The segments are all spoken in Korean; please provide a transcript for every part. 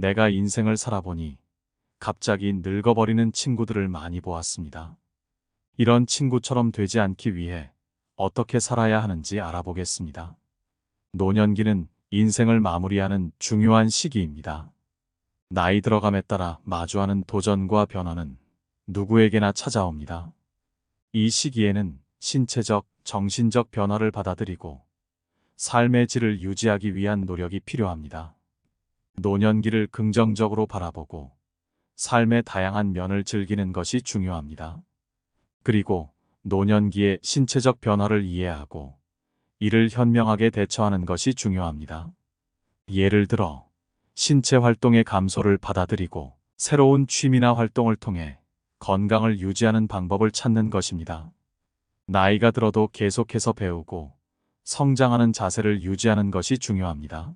내가 인생을 살아보니 갑자기 늙어버리는 친구들을 많이 보았습니다. 이런 친구처럼 되지 않기 위해 어떻게 살아야 하는지 알아보겠습니다. 노년기는 인생을 마무리하는 중요한 시기입니다. 나이 들어감에 따라 마주하는 도전과 변화는 누구에게나 찾아옵니다. 이 시기에는 신체적, 정신적 변화를 받아들이고 삶의 질을 유지하기 위한 노력이 필요합니다. 노년기를 긍정적으로 바라보고 삶의 다양한 면을 즐기는 것이 중요합니다. 그리고 노년기의 신체적 변화를 이해하고 이를 현명하게 대처하는 것이 중요합니다. 예를 들어 신체 활동의 감소를 받아들이고 새로운 취미나 활동을 통해 건강을 유지하는 방법을 찾는 것입니다. 나이가 들어도 계속해서 배우고 성장하는 자세를 유지하는 것이 중요합니다.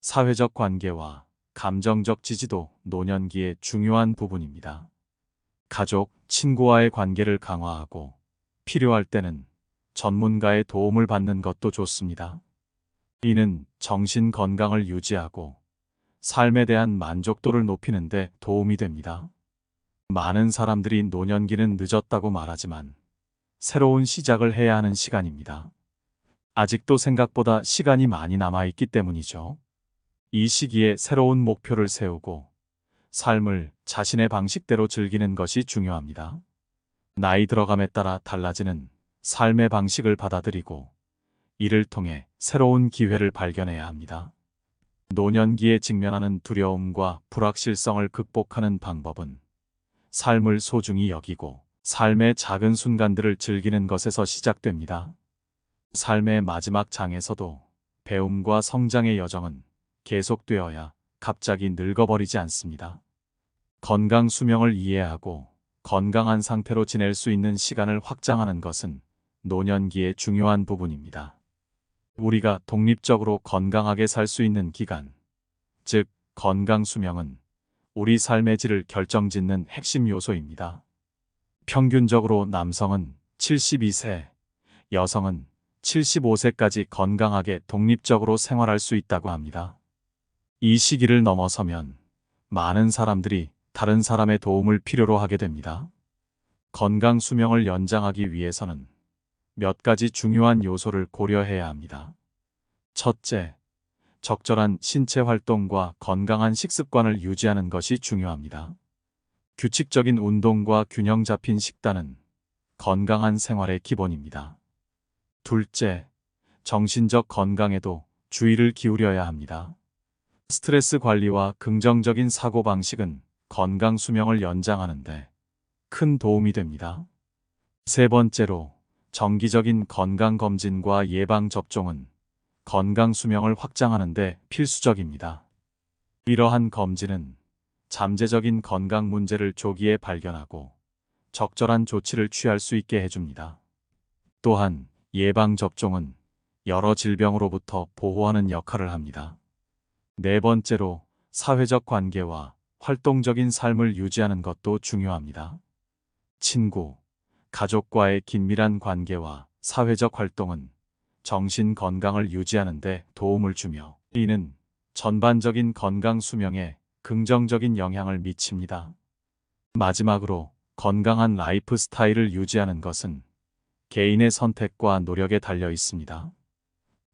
사회적 관계와 감정적 지지도 노년기의 중요한 부분입니다. 가족, 친구와의 관계를 강화하고 필요할 때는 전문가의 도움을 받는 것도 좋습니다. 이는 정신 건강을 유지하고 삶에 대한 만족도를 높이는 데 도움이 됩니다. 많은 사람들이 노년기는 늦었다고 말하지만 새로운 시작을 해야 하는 시간입니다. 아직도 생각보다 시간이 많이 남아있기 때문이죠. 이 시기에 새로운 목표를 세우고 삶을 자신의 방식대로 즐기는 것이 중요합니다. 나이 들어감에 따라 달라지는 삶의 방식을 받아들이고 이를 통해 새로운 기회를 발견해야 합니다. 노년기에 직면하는 두려움과 불확실성을 극복하는 방법은 삶을 소중히 여기고 삶의 작은 순간들을 즐기는 것에서 시작됩니다. 삶의 마지막 장에서도 배움과 성장의 여정은 계속되어야 갑자기 늙어버리지 않습니다. 건강 수명을 이해하고 건강한 상태로 지낼 수 있는 시간을 확장하는 것은 노년기의 중요한 부분입니다. 우리가 독립적으로 건강하게 살 수 있는 기간, 즉 건강 수명은 우리 삶의 질을 결정짓는 핵심 요소입니다. 평균적으로 남성은 72세, 여성은 75세까지 건강하게 독립적으로 생활할 수 있다고 합니다. 이 시기를 넘어서면 많은 사람들이 다른 사람의 도움을 필요로 하게 됩니다. 건강 수명을 연장하기 위해서는 몇 가지 중요한 요소를 고려해야 합니다. 첫째, 적절한 신체 활동과 건강한 식습관을 유지하는 것이 중요합니다. 규칙적인 운동과 균형 잡힌 식단은 건강한 생활의 기본입니다. 둘째, 정신적 건강에도 주의를 기울여야 합니다. 스트레스 관리와 긍정적인 사고방식은 건강 수명을 연장하는데 큰 도움이 됩니다. 세 번째로, 정기적인 건강검진과 예방접종은 건강 수명을 확장하는 데 필수적입니다. 이러한 검진은 잠재적인 건강 문제를 조기에 발견하고 적절한 조치를 취할 수 있게 해줍니다. 또한 예방접종은 여러 질병으로부터 보호하는 역할을 합니다. 네 번째로, 사회적 관계와 활동적인 삶을 유지하는 것도 중요합니다. 친구, 가족과의 긴밀한 관계와 사회적 활동은 정신 건강을 유지하는 데 도움을 주며 이는 전반적인 건강 수명에 긍정적인 영향을 미칩니다. 마지막으로, 건강한 라이프 스타일을 유지하는 것은 개인의 선택과 노력에 달려 있습니다.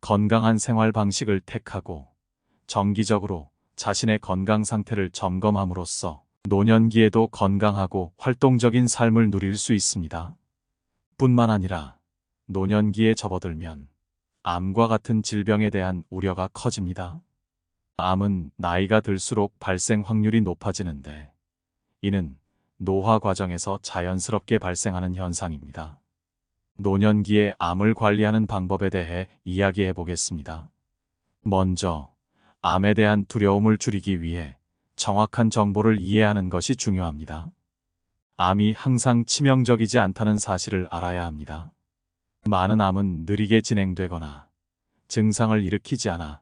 건강한 생활 방식을 택하고 정기적으로 자신의 건강 상태를 점검함으로써 노년기에도 건강하고 활동적인 삶을 누릴 수 있습니다. 뿐만 아니라 노년기에 접어들면 암과 같은 질병에 대한 우려가 커집니다. 암은 나이가 들수록 발생 확률이 높아지는데 이는 노화 과정에서 자연스럽게 발생하는 현상입니다. 노년기에 암을 관리하는 방법에 대해 이야기해 보겠습니다. 먼저, 암에 대한 두려움을 줄이기 위해 정확한 정보를 이해하는 것이 중요합니다. 암이 항상 치명적이지 않다는 사실을 알아야 합니다. 많은 암은 느리게 진행되거나 증상을 일으키지 않아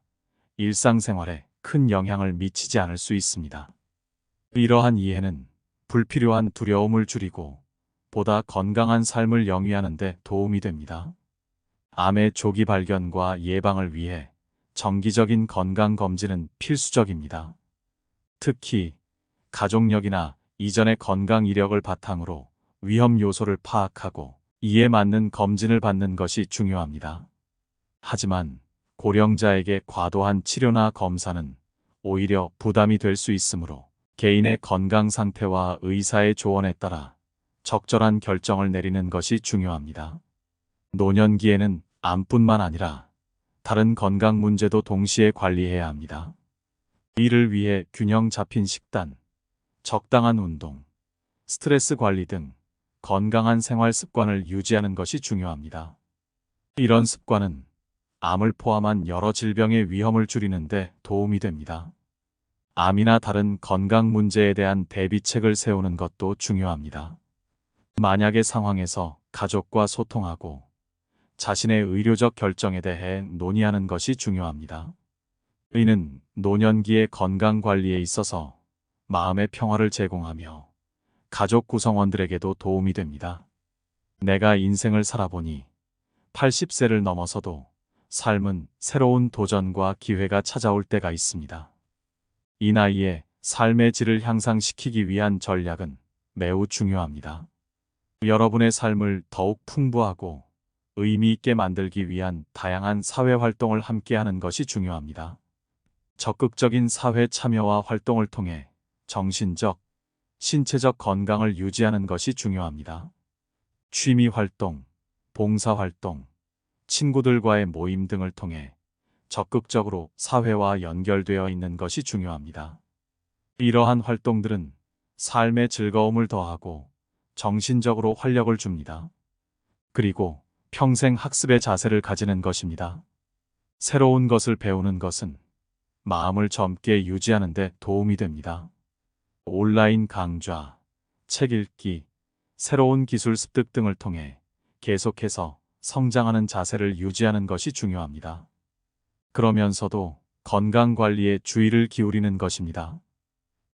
일상생활에 큰 영향을 미치지 않을 수 있습니다. 이러한 이해는 불필요한 두려움을 줄이고 보다 건강한 삶을 영위하는 데 도움이 됩니다. 암의 조기 발견과 예방을 위해 정기적인 건강검진은 필수적입니다. 특히 가족력이나 이전의 건강 이력을 바탕으로 위험 요소를 파악하고 이에 맞는 검진을 받는 것이 중요합니다. 하지만 고령자에게 과도한 치료나 검사는 오히려 부담이 될 수 있으므로 개인의 건강 상태와 의사의 조언에 따라 적절한 결정을 내리는 것이 중요합니다. 노년기에는 암뿐만 아니라 다른 건강 문제도 동시에 관리해야 합니다. 이를 위해 균형 잡힌 식단, 적당한 운동, 스트레스 관리 등 건강한 생활 습관을 유지하는 것이 중요합니다. 이런 습관은 암을 포함한 여러 질병의 위험을 줄이는 데 도움이 됩니다. 암이나 다른 건강 문제에 대한 대비책을 세우는 것도 중요합니다. 만약의 상황에서 가족과 소통하고 자신의 의료적 결정에 대해 논의하는 것이 중요합니다. 이는 노년기의 건강 관리에 있어서 마음의 평화를 제공하며 가족 구성원들에게도 도움이 됩니다. 내가 인생을 살아보니 80세를 넘어서도 삶은 새로운 도전과 기회가 찾아올 때가 있습니다. 이 나이에 삶의 질을 향상시키기 위한 전략은 매우 중요합니다. 여러분의 삶을 더욱 풍부하고 의미 있게 만들기 위한 다양한 사회 활동을 함께하는 것이 중요합니다. 적극적인 사회 참여와 활동을 통해 정신적, 신체적 건강을 유지하는 것이 중요합니다. 취미 활동, 봉사 활동, 친구들과의 모임 등을 통해 적극적으로 사회와 연결되어 있는 것이 중요합니다. 이러한 활동들은 삶의 즐거움을 더하고 정신적으로 활력을 줍니다. 그리고 평생 학습의 자세를 가지는 것입니다. 새로운 것을 배우는 것은 마음을 젊게 유지하는 데 도움이 됩니다. 온라인 강좌, 책 읽기, 새로운 기술 습득 등을 통해 계속해서 성장하는 자세를 유지하는 것이 중요합니다. 그러면서도 건강관리에 주의를 기울이는 것입니다.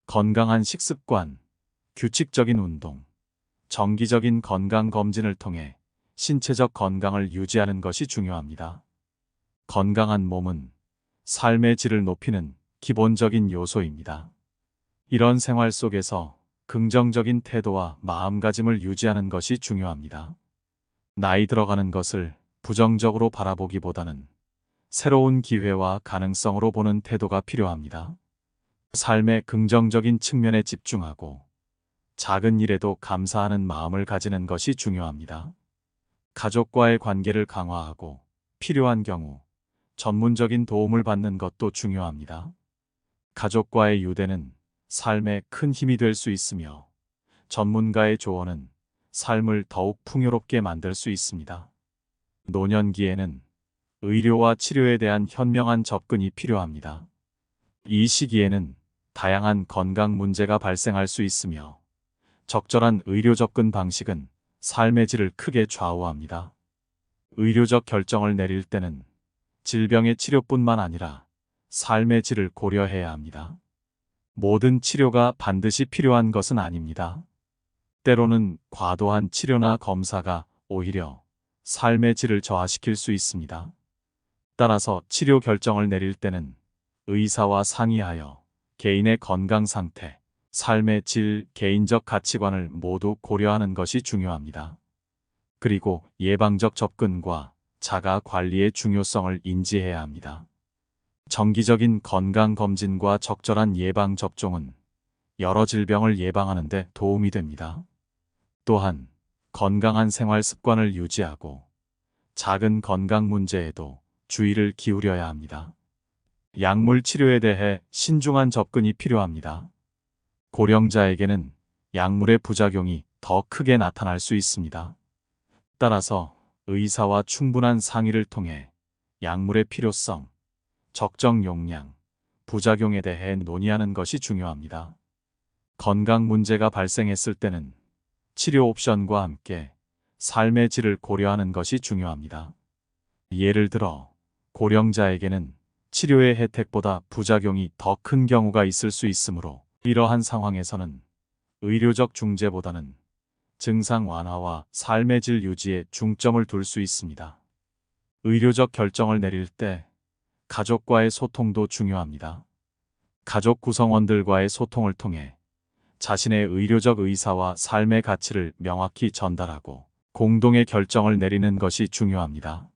건강한 식습관, 규칙적인 운동, 정기적인 건강검진을 통해 신체적 건강을 유지하는 것이 중요합니다. 건강한 몸은 삶의 질을 높이는 기본적인 요소입니다. 이런 생활 속에서 긍정적인 태도와 마음가짐을 유지하는 것이 중요합니다. 나이 들어가는 것을 부정적으로 바라보기보다는 새로운 기회와 가능성으로 보는 태도가 필요합니다. 삶의 긍정적인 측면에 집중하고 작은 일에도 감사하는 마음을 가지는 것이 중요합니다. 가족과의 관계를 강화하고 필요한 경우 전문적인 도움을 받는 것도 중요합니다. 가족과의 유대는 삶에 큰 힘이 될 수 있으며 전문가의 조언은 삶을 더욱 풍요롭게 만들 수 있습니다. 노년기에는 의료와 치료에 대한 현명한 접근이 필요합니다. 이 시기에는 다양한 건강 문제가 발생할 수 있으며 적절한 의료 접근 방식은 삶의 질을 크게 좌우합니다. 의료적 결정을 내릴 때는 질병의 치료뿐만 아니라 삶의 질을 고려해야 합니다. 모든 치료가 반드시 필요한 것은 아닙니다. 때로는 과도한 치료나 검사가 오히려 삶의 질을 저하시킬 수 있습니다. 따라서 치료 결정을 내릴 때는 의사와 상의하여 개인의 건강 상태, 삶의 질, 개인적 가치관을 모두 고려하는 것이 중요합니다. 그리고 예방적 접근과 자가 관리의 중요성을 인지해야 합니다. 정기적인 건강검진과 적절한 예방접종은 여러 질병을 예방하는 데 도움이 됩니다. 또한 건강한 생활 습관을 유지하고 작은 건강 문제에도 주의를 기울여야 합니다. 약물 치료에 대해 신중한 접근이 필요합니다. 고령자에게는 약물의 부작용이 더 크게 나타날 수 있습니다. 따라서 의사와 충분한 상의를 통해 약물의 필요성, 적정 용량, 부작용에 대해 논의하는 것이 중요합니다. 건강 문제가 발생했을 때는 치료 옵션과 함께 삶의 질을 고려하는 것이 중요합니다. 예를 들어 고령자에게는 치료의 혜택보다 부작용이 더 큰 경우가 있을 수 있으므로 이러한 상황에서는 의료적 중재보다는 증상 완화와 삶의 질 유지에 중점을 둘 수 있습니다. 의료적 결정을 내릴 때 가족과의 소통도 중요합니다. 가족 구성원들과의 소통을 통해 자신의 의료적 의사와 삶의 가치를 명확히 전달하고 공동의 결정을 내리는 것이 중요합니다.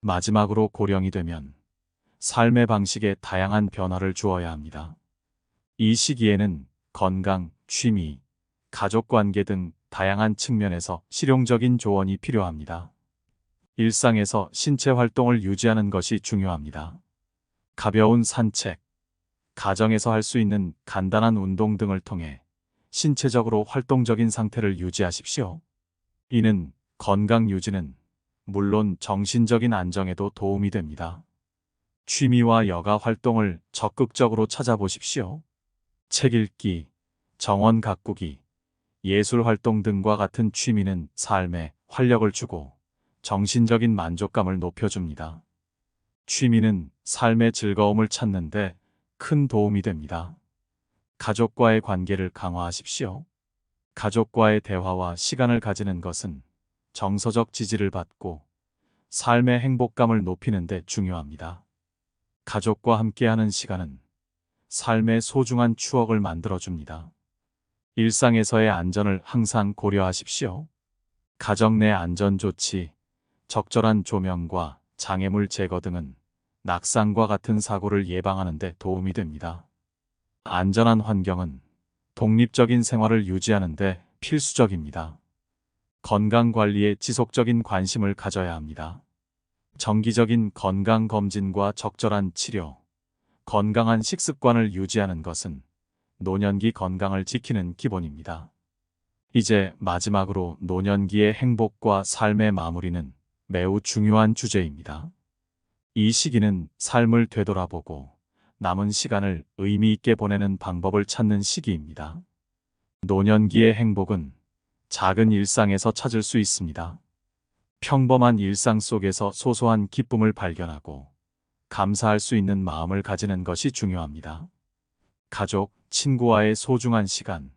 마지막으로 고령이 되면 삶의 방식에 다양한 변화를 주어야 합니다. 이 시기에는 건강, 취미, 가족관계 등 다양한 측면에서 실용적인 조언이 필요합니다. 일상에서 신체 활동을 유지하는 것이 중요합니다. 가벼운 산책, 가정에서 할 수 있는 간단한 운동 등을 통해 신체적으로 활동적인 상태를 유지하십시오. 이는 건강 유지는 물론 정신적인 안정에도 도움이 됩니다. 취미와 여가 활동을 적극적으로 찾아보십시오. 책 읽기, 정원 가꾸기, 예술 활동 등과 같은 취미는 삶에 활력을 주고 정신적인 만족감을 높여줍니다. 취미는 삶의 즐거움을 찾는데 큰 도움이 됩니다. 가족과의 관계를 강화하십시오. 가족과의 대화와 시간을 가지는 것은 정서적 지지를 받고 삶의 행복감을 높이는 데 중요합니다. 가족과 함께하는 시간은 삶의 소중한 추억을 만들어줍니다. 일상에서의 안전을 항상 고려하십시오. 가정 내 안전 조치, 적절한 조명과 장애물 제거 등은 낙상과 같은 사고를 예방하는 데 도움이 됩니다. 안전한 환경은 독립적인 생활을 유지하는 데 필수적입니다. 건강관리에 지속적인 관심을 가져야 합니다. 정기적인 건강검진과 적절한 치료, 건강한 식습관을 유지하는 것은 노년기 건강을 지키는 기본입니다. 이제 마지막으로 노년기의 행복과 삶의 마무리는 매우 중요한 주제입니다. 이 시기는 삶을 되돌아보고 남은 시간을 의미 있게 보내는 방법을 찾는 시기입니다. 노년기의 행복은 작은 일상에서 찾을 수 있습니다. 평범한 일상 속에서 소소한 기쁨을 발견하고 감사할 수 있는 마음을 가지는 것이 중요합니다. 가족, 친구와의 소중한 시간,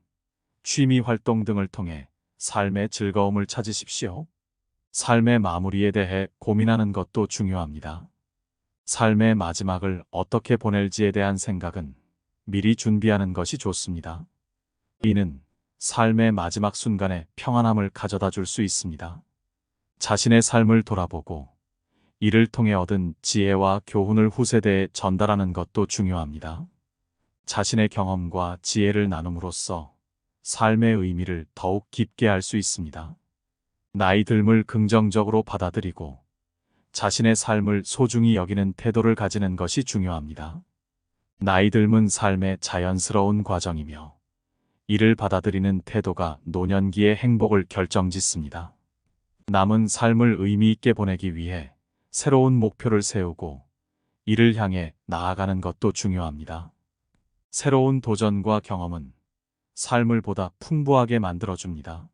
취미 활동 등을 통해 삶의 즐거움을 찾으십시오. 삶의 마무리에 대해 고민하는 것도 중요합니다. 삶의 마지막을 어떻게 보낼지에 대한 생각은 미리 준비하는 것이 좋습니다. 이는 삶의 마지막 순간에 평안함을 가져다 줄 수 있습니다. 자신의 삶을 돌아보고 이를 통해 얻은 지혜와 교훈을 후세대에 전달하는 것도 중요합니다. 자신의 경험과 지혜를 나눔으로써 삶의 의미를 더욱 깊게 알 수 있습니다. 나이 듦을 긍정적으로 받아들이고 자신의 삶을 소중히 여기는 태도를 가지는 것이 중요합니다. 나이 듦은 삶의 자연스러운 과정이며 이를 받아들이는 태도가 노년기의 행복을 결정짓습니다. 남은 삶을 의미 있게 보내기 위해 새로운 목표를 세우고 이를 향해 나아가는 것도 중요합니다. 새로운 도전과 경험은 삶을 보다 풍부하게 만들어줍니다.